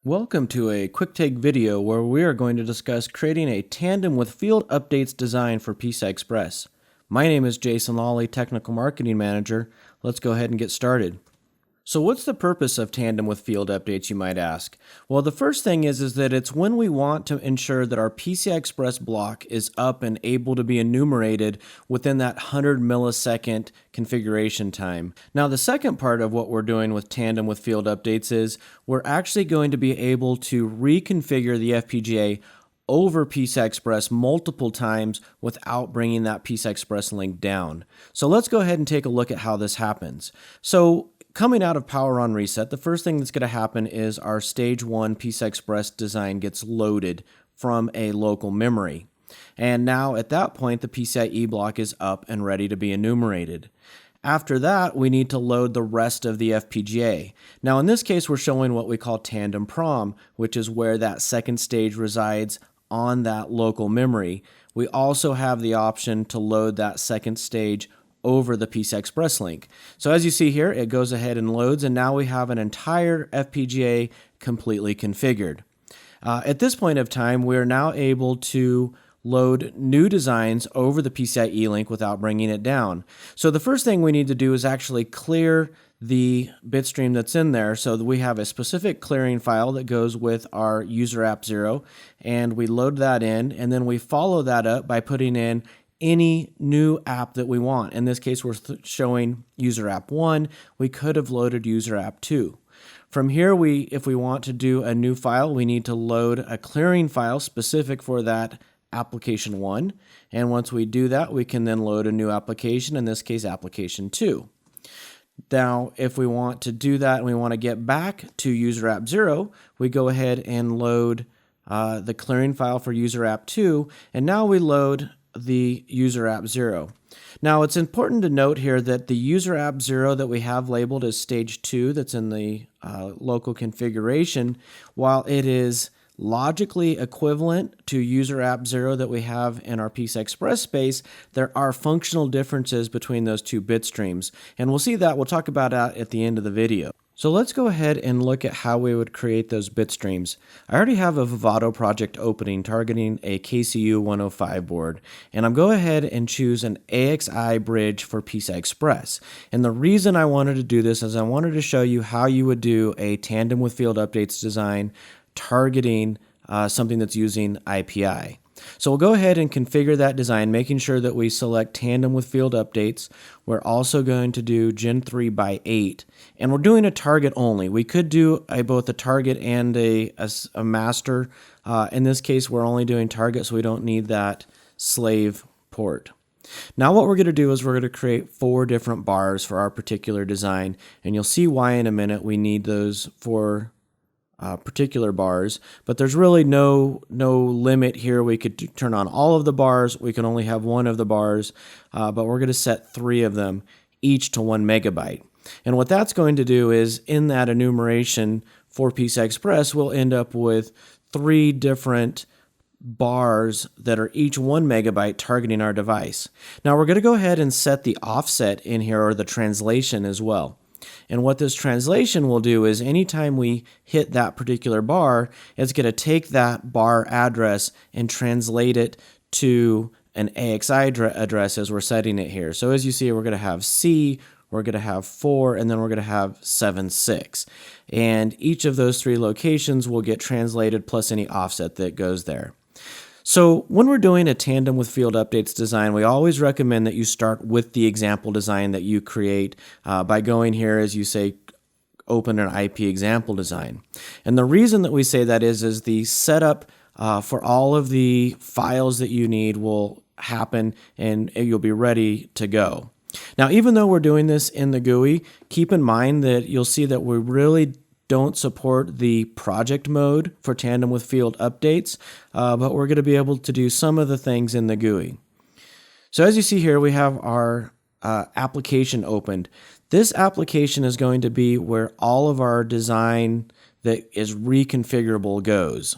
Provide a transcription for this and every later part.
Welcome to a quick take video where we are going to discuss creating a tandem with field updates design for PCI Express. My name is Jason Lawley, Technical Marketing Manager. Let's go ahead and get started. So what's the purpose of tandem with field updates, you might ask? Well, the first thing is that it's when we want to ensure that our PCI Express block is up and able to be enumerated within that 100 millisecond configuration time. Now, the second part of what we're doing with tandem with field updates is we're actually going to be able to reconfigure the FPGA over PCI Express multiple times without bringing that PCI Express link down. So let's go ahead and take a look at how this happens. So coming out of power on reset, the first thing that's going to happen is our stage 1 PCI Express design gets loaded from a local memory. And now at that point, the PCIe block is up and ready to be enumerated. After that, we need to load the rest of the FPGA. Now in this case, we're showing what we call tandem prom, which is where that second stage resides on that local memory. We also have the option to load that second stage over the PCI Express link. So as you see here, it goes ahead and loads, and now we have an entire FPGA completely configured. At this point of time, we're now able to load new designs over the PCIe link without bringing it down. So the first thing we need to do is actually clear the bitstream that's in there, so that we have a specific clearing file that goes with our user app 0, and we load that in, and then we follow that up by putting in any new app that we want. In this case, we're showing user app 1. We could have loaded user app 2. From here, if we want to do a new file, we need to load a clearing file specific for that application 1. And once we do that, we can then load a new application, in this case, application 2. Now, if we want to do that and we want to get back to user app 0, we go ahead and load the clearing file for user app 2, and now we load the user app 0. Now it's important to note here that the user app 0 that we have labeled as stage 2 that's in the local configuration, while it is logically equivalent to user app 0 that we have in our PCI Express space, there are functional differences between those two bit streams, and we'll see that. We'll talk about that at the end of the video. So let's go ahead and look at how we would create those bit streams. I already have a Vivado project opening targeting a KCU 105 board, and I'm going ahead and choose an AXI bridge for PCI Express. And the reason I wanted to do this is I wanted to show you how you would do a tandem with field updates design targeting something that's using IPI. So we'll go ahead and configure that design, making sure that we select tandem with field updates. We're also going to do Gen 3 by 8, and we're doing a target only. We could do both a target and a master. In this case, we're only doing target, so we don't need that slave port. Now what we're going to do is we're going to create 4 different bars for our particular design, and you'll see why in a minute we need those 4 particular bars, but there's really no limit here. We could turn on all of the bars. We can only have one of the bars, but we're going to set 3 of them, each to 1 megabyte. And what that's going to do is in that enumeration for PCI Express, we'll end up with 3 different bars that are each 1 megabyte targeting our device. Now we're going to go ahead and set the offset in here, or the translation as well. And what this translation will do is anytime we hit that particular bar, it's going to take that bar address and translate it to an AXI address as we're setting it here. So as you see, we're going to have C, we're going to have 4, and then we're going to have 7.6. And each of those 3 locations will get translated plus any offset that goes there. So when we're doing a tandem with field updates design, we always recommend that you start with the example design that you create by going here, as you say, open an IP example design. And the reason that we say that is the setup for all of the files that you need will happen and you'll be ready to go. Now, even though we're doing this in the GUI, keep in mind that you'll see that we really don't support the project mode for tandem with field updates, but we're going to be able to do some of the things in the GUI. So as you see here, we have our application opened. This application is going to be where all of our design that is reconfigurable goes.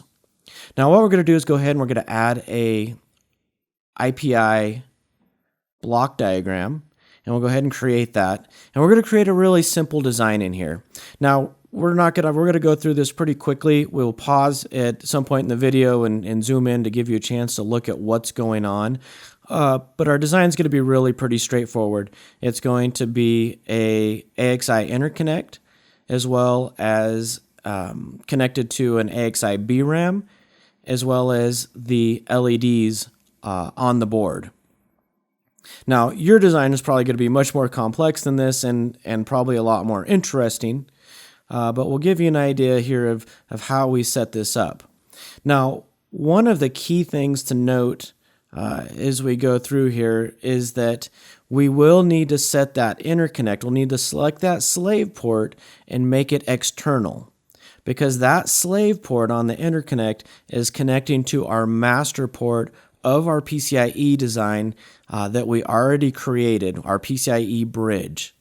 Now what we're going to do is go ahead and we're going to add a IPI block diagram, and we'll go ahead and create that. And we're going to create a really simple design in here. Now, we're gonna go through this pretty quickly. We'll pause at some point in the video and zoom in to give you a chance to look at what's going on. But our design is going to be really pretty straightforward. It's going to be a AXI interconnect, as well as connected to an AXI BRAM, as well as the LEDs on the board. Now, your design is probably going to be much more complex than this and probably a lot more interesting, but we'll give you an idea here of how we set this up. Now, one of the key things to note as we go through here is that we will need to set that interconnect. We'll need to select that slave port and make it external, because that slave port on the interconnect is connecting to our master port of our PCIe design that we already created, our PCIe bridge.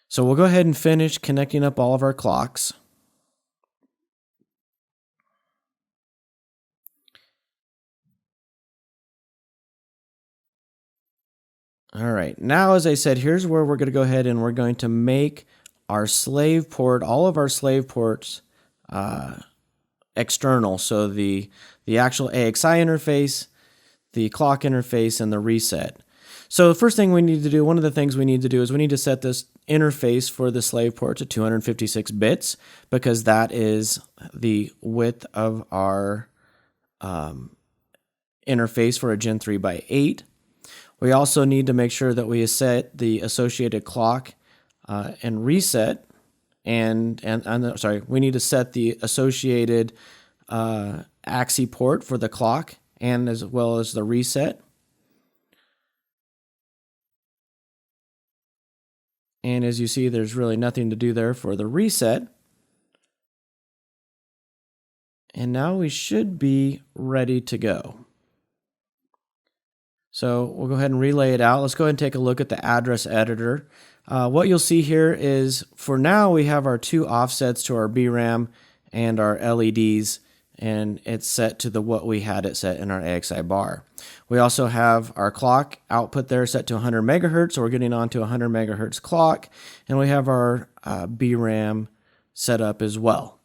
So we'll go ahead and finish connecting up all of our clocks. All right, now as I said, here's where we're going to go ahead and we're going to make our slave port, all of our slave ports external. So the actual AXI interface, the clock interface, and the reset. So the first thing we need to do, one of the things we need to do is we need to set this interface for the slave port to 256 bits, because that is the width of our interface for a Gen 3 by 8. We also need to make sure that we set the associated clock and reset, we need to set the associated AXI port for the clock and as well as the reset. And as you see, there's really nothing to do there for the reset. And now we should be ready to go. So we'll go ahead and relay it out. Let's go ahead and take a look at the address editor. What you'll see here is, for now, we have our two offsets to our BRAM and our LEDs, and it's set to what we had it set in our AXI bar. We also have our clock output there set to 100 megahertz, so we're getting onto a 100 megahertz clock, and we have our BRAM set up as well.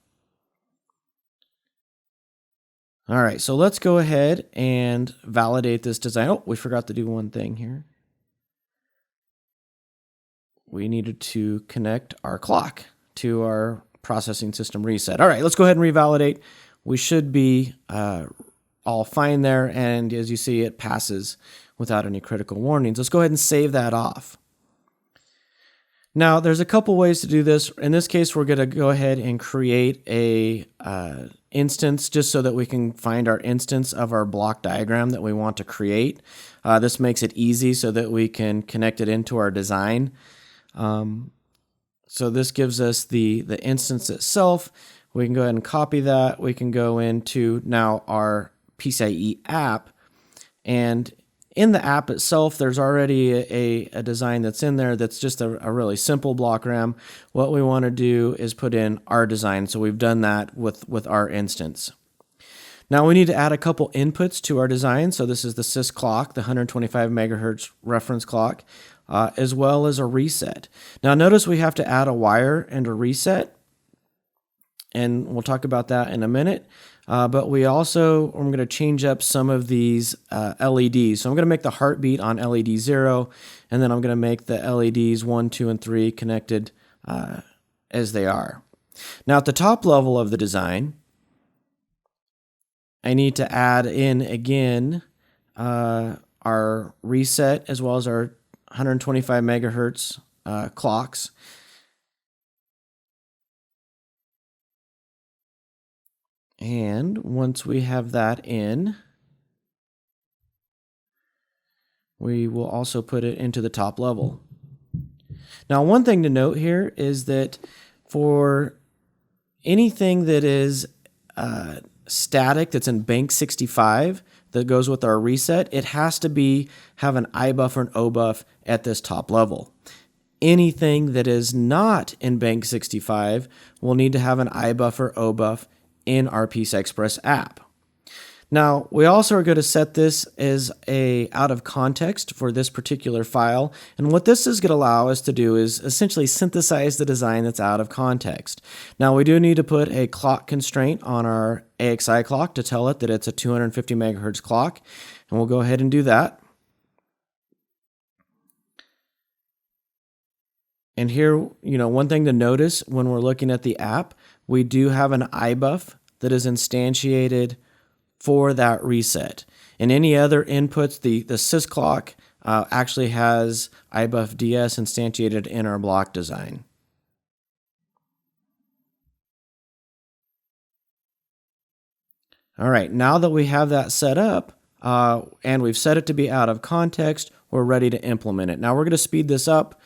All right, so let's go ahead and validate this design. Oh, we forgot to do one thing here. We needed to connect our clock to our processing system reset. All right, let's go ahead and revalidate. We should be all fine there, and as you see, it passes without any critical warnings. Let's go ahead and save that off. Now, there's a couple ways to do this. In this case, we're going to go ahead and create a instance just so that we can find our instance of our block diagram that we want to create. This makes it easy so that we can connect it into our design. So this gives us the instance itself. We can go ahead and copy that. We can go into now our PCIe app, and in the app itself, there's already a design that's in there that's just a really simple block RAM. What we want to do is put in our design, so we've done that with our instance. Now we need to add a couple inputs to our design. So this is the sys clock, the 125 megahertz reference clock, as well as a reset. Now notice we have to add a wire and a reset, and we'll talk about that in a minute. But I'm going to change up some of these LEDs. So I'm going to make the heartbeat on LED 0, and then I'm going to make the LEDs 1, 2, and 3 connected as they are. Now at the top level of the design, I need to add in again our reset as well as our 125 megahertz clocks. And once we have that in, we will also put it into the top level. Now, one thing to note here is that for anything that is static, that's in bank 65, that goes with our reset, it has to have an iBuff or an OBuff at this top level. Anything that is not in bank 65 will need to have an iBuff or OBuff in our PCI Express app. Now, we also are going to set this as a out of context for this particular file. And what this is going to allow us to do is essentially synthesize the design that's out of context. Now, we do need to put a clock constraint on our AXI clock to tell it that it's a 250 megahertz clock. And we'll go ahead and do that. And here, one thing to notice when we're looking at the app, we do have an iBuff that is instantiated for that reset. And any other inputs, the sys clock actually has iBuff DS instantiated in our block design. All right, now that we have that set up and we've set it to be out of context, we're ready to implement it. Now we're going to speed this up.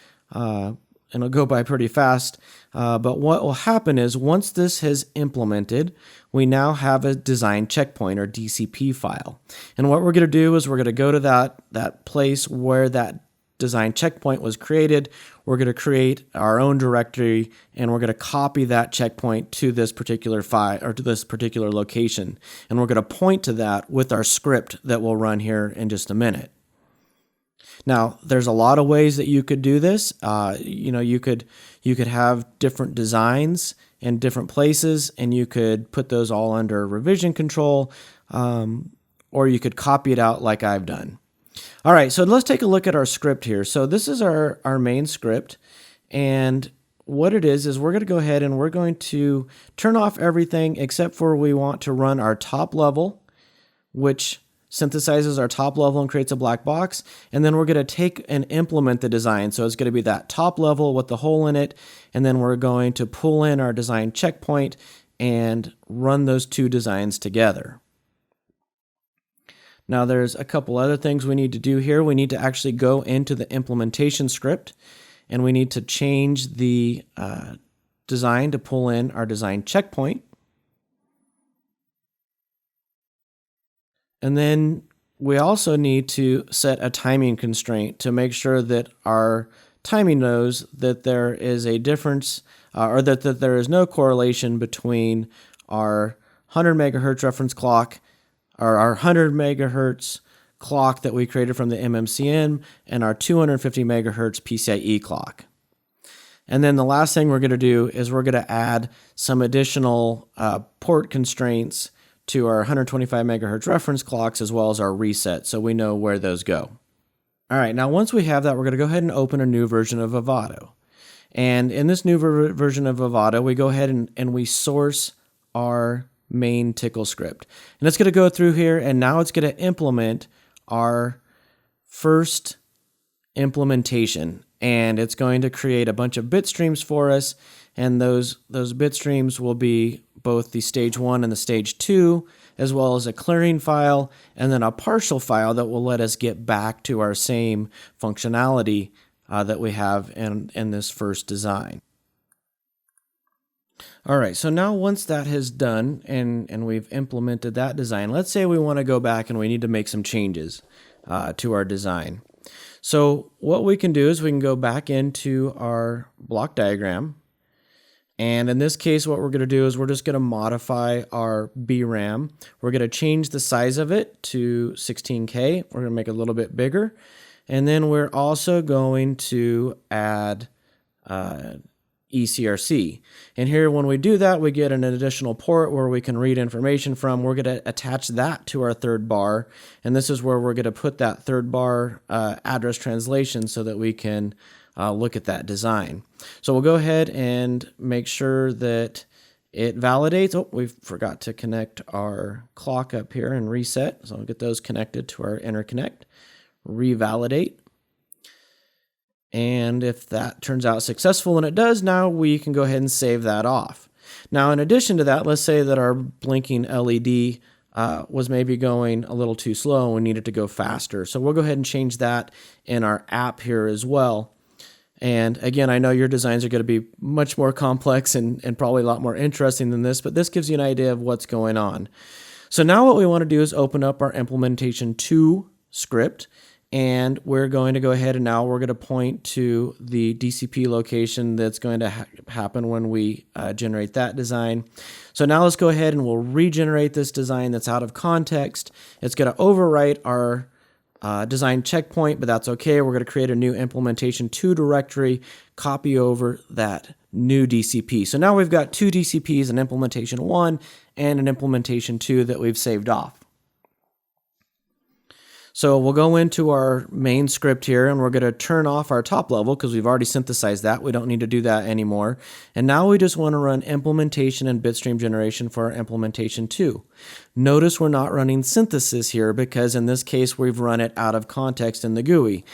And it'll go by pretty fast. But what will happen is once this has implemented, we now have a design checkpoint or DCP file. And what we're going to do is we're going to go to that place where that design checkpoint was created. We're going to create our own directory, and we're going to copy that checkpoint to this particular file or to this particular location. And we're going to point to that with our script that we'll run here in just a minute. Now, there's a lot of ways that you could do this. You could have different designs in different places, and you could put those all under revision control, or you could copy it out like I've done. All right, so let's take a look at our script here. So this is our main script, and what it is we're going to go ahead and we're going to turn off everything except for we want to run our top level, which synthesizes our top level and creates a black box. And then we're going to take and implement the design. So it's going to be that top level with the hole in it. And then we're going to pull in our design checkpoint and run those two designs together. Now there's a couple other things we need to do here. We need to actually go into the implementation script, and we need to change the design to pull in our design checkpoint. And then we also need to set a timing constraint to make sure that our timing knows that there is a difference or that there is no correlation between our 100 megahertz reference clock or our 100 megahertz clock that we created from the MMCM and our 250 megahertz PCIe clock. And then the last thing we're going to do is we're going to add some additional port constraints to our 125 megahertz reference clocks as well as our reset, so we know where those go. All right, now once we have that, we're going to go ahead and open a new version of Vivado. And in this new version of Vivado, we go ahead and we source our main tickle script. And it's going to go through here, and now it's going to implement our first implementation. And it's going to create a bunch of bitstreams for us, and those bitstreams will be both the stage 1 and the stage 2, as well as a clearing file, and then a partial file that will let us get back to our same functionality that we have in this first design. All right, so now once that has done and we've implemented that design, let's say we want to go back and we need to make some changes to our design. So what we can do is we can go back into our block diagram. And in this case, what we're going to do is we're just going to modify our BRAM. We're going to change the size of it to 16K. We're going to make it a little bit bigger. And then we're also going to add ECRC. And here, when we do that, we get an additional port where we can read information from. We're going to attach that to our third bar. And this is where we're going to put that third bar address translation so that we can look at that design. So we'll go ahead and make sure that it validates. Oh, we forgot to connect our clock up here and reset. So I'll get those connected to our interconnect. Revalidate. And if that turns out successful, and it does, now we can go ahead and save that off. Now, in addition to that, let's say that our blinking LED was maybe going a little too slow and we need it to go faster. So we'll go ahead and change that in our app here as well. And again, I know your designs are going to be much more complex and probably a lot more interesting than this, but this gives you an idea of what's going on. So now what we want to do is open up our implementation 2 script. And we're going to go ahead and now we're going to point to the DCP location that's going to happen when we generate that design. So now let's go ahead and we'll regenerate this design that's out of context. It's going to overwrite our design checkpoint, but that's okay. We're going to create a new implementation 2 directory, copy over that new DCP. So now we've got 2 DCPs, an implementation 1 and an implementation 2 that we've saved off. So we'll go into our main script here and we're going to turn off our top level because we've already synthesized that. We don't need to do that anymore. And now we just want to run implementation and bitstream generation for our implementation 2. Notice we're not running synthesis here because in this case we've run it out of context in the GUI.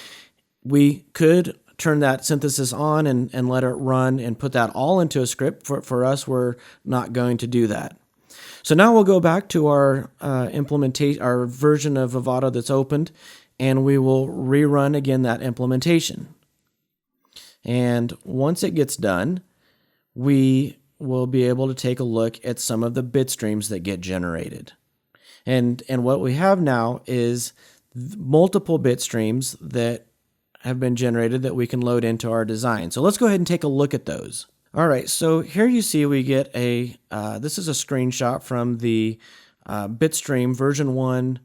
We could turn that synthesis on and let it run and put that all into a script. For us, we're not going to do that. So now we'll go back to our implementation, our version of Vivado that's opened, and we will rerun again that implementation. And once it gets done, we will be able to take a look at some of the bit streams that get generated. And what we have now is multiple bit streams that have been generated that we can load into our design. So let's go ahead and take a look at those. All right, so here you see we get a, this is a screenshot from the Bitstream version 1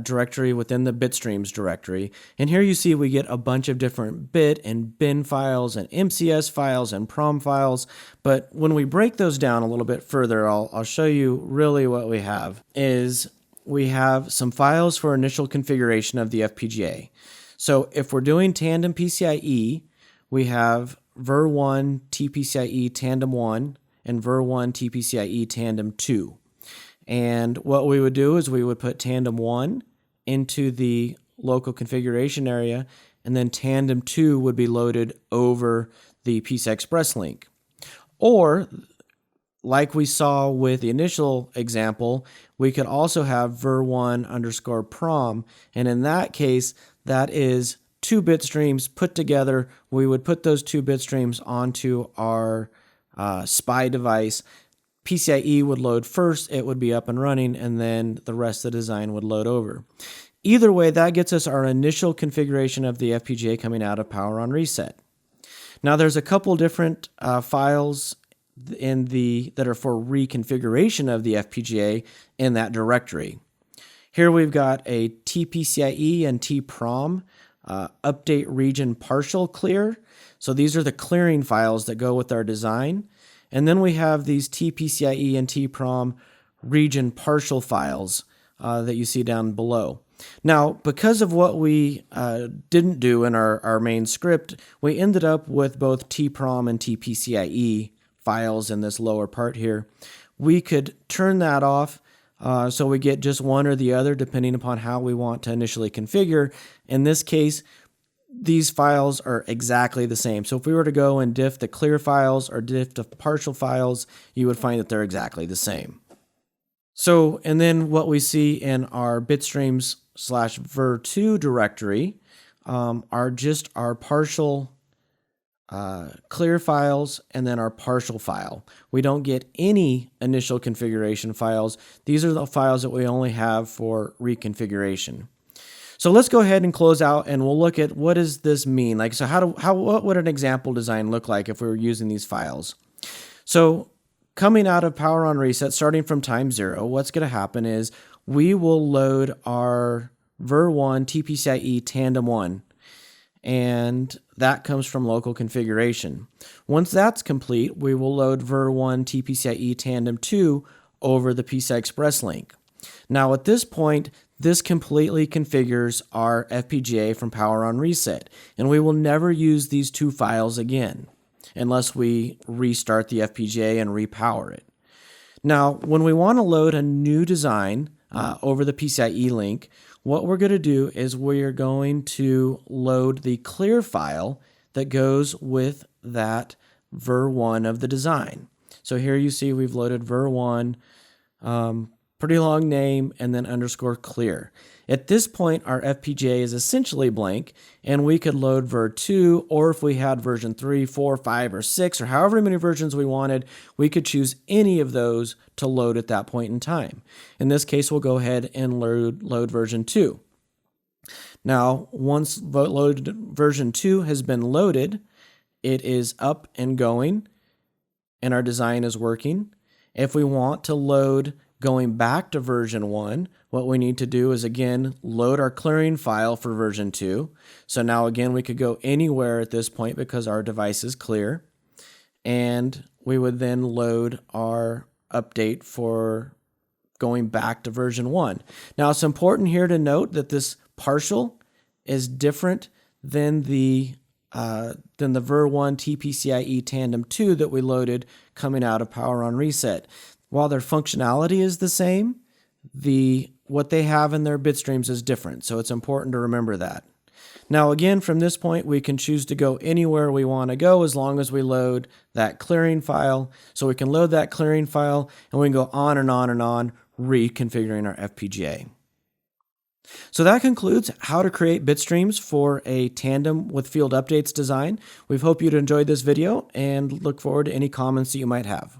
directory within the Bitstreams directory. And here you see we get a bunch of different bit and bin files and MCS files and prom files. But when we break those down a little bit further, I'll show you really what we have is we have some files for initial configuration of the FPGA. So if we're doing Tandem PCIe, we have ver1 tpcie tandem 1 and ver1 tpcie tandem 2. And what we would do is we would put tandem 1 into the local configuration area, and then tandem 2 would be loaded over the PCI Express link. Or, like we saw with the initial example, we could also have ver1 underscore prom, and in that case, that is 2 bit streams put together. We would put those 2 bit streams onto our SPI device. PCIe would load first, it would be up and running, and then the rest of the design would load over. Either way, that gets us our initial configuration of the FPGA coming out of Power on Reset. Now there's a couple different files that are for reconfiguration of the FPGA in that directory. Here we've got a tpcie and tprom. Update region partial clear. So these are the clearing files that go with our design. And then we have these tpcie and tprom region partial files that you see down below. Now, because of what we didn't do in our main script, we ended up with both tprom and tpcie files in this lower part here. We could turn that off so we get just one or the other depending upon how we want to initially configure. In this case, these files are exactly the same. So if we were to go and diff the clear files or diff the partial files, you would find that they're exactly the same. So, and then what we see in our bitstreams / ver2 directory are just our partial clear files and then our partial file. We don't get any initial configuration files. These are the files that we only have for reconfiguration. So let's go ahead and close out and we'll look at what does this mean? Like, so what would an example design look like if we were using these files? So coming out of Power on Reset, starting from time 0, what's going to happen is we will load our ver1 tpcie tandem 1. And that comes from local configuration. Once that's complete, we will load ver1 tpcie tandem 2 over the PCI Express link. Now at this point, this completely configures our FPGA from Power on Reset, and we will never use these 2 files again unless we restart the FPGA and repower it. Now, when we want to load a new design over the PCIe link, what we're going to do is we're going to load the clear file that goes with that ver1 of the design. So here you see we've loaded ver1, pretty long name, and then underscore clear. At this point, our FPGA is essentially blank, and we could load ver2, or if we had version 3, 4, 5, or 6, or however many versions we wanted, we could choose any of those to load at that point in time. In this case, we'll go ahead and load version 2. Now, once version 2 has been loaded, it is up and going, and our design is working. If we want to load going back to version 1, what we need to do is again load our clearing file for version 2. So now again we could go anywhere at this point because our device is clear, and we would then load our update for going back to version 1. Now it's important here to note that this partial is different than the Ver1 TPCIe Tandem 2 that we loaded coming out of Power on Reset. While their functionality is the same, what they have in their Bitstreams is different, so it's important to remember that. Now again, from this point, we can choose to go anywhere we want to go as long as we load that clearing file. So we can load that clearing file and we can go on and on and on, reconfiguring our FPGA. So that concludes how to create Bitstreams for a Tandem with field updates design. We hope you'd enjoyed this video and look forward to any comments that you might have.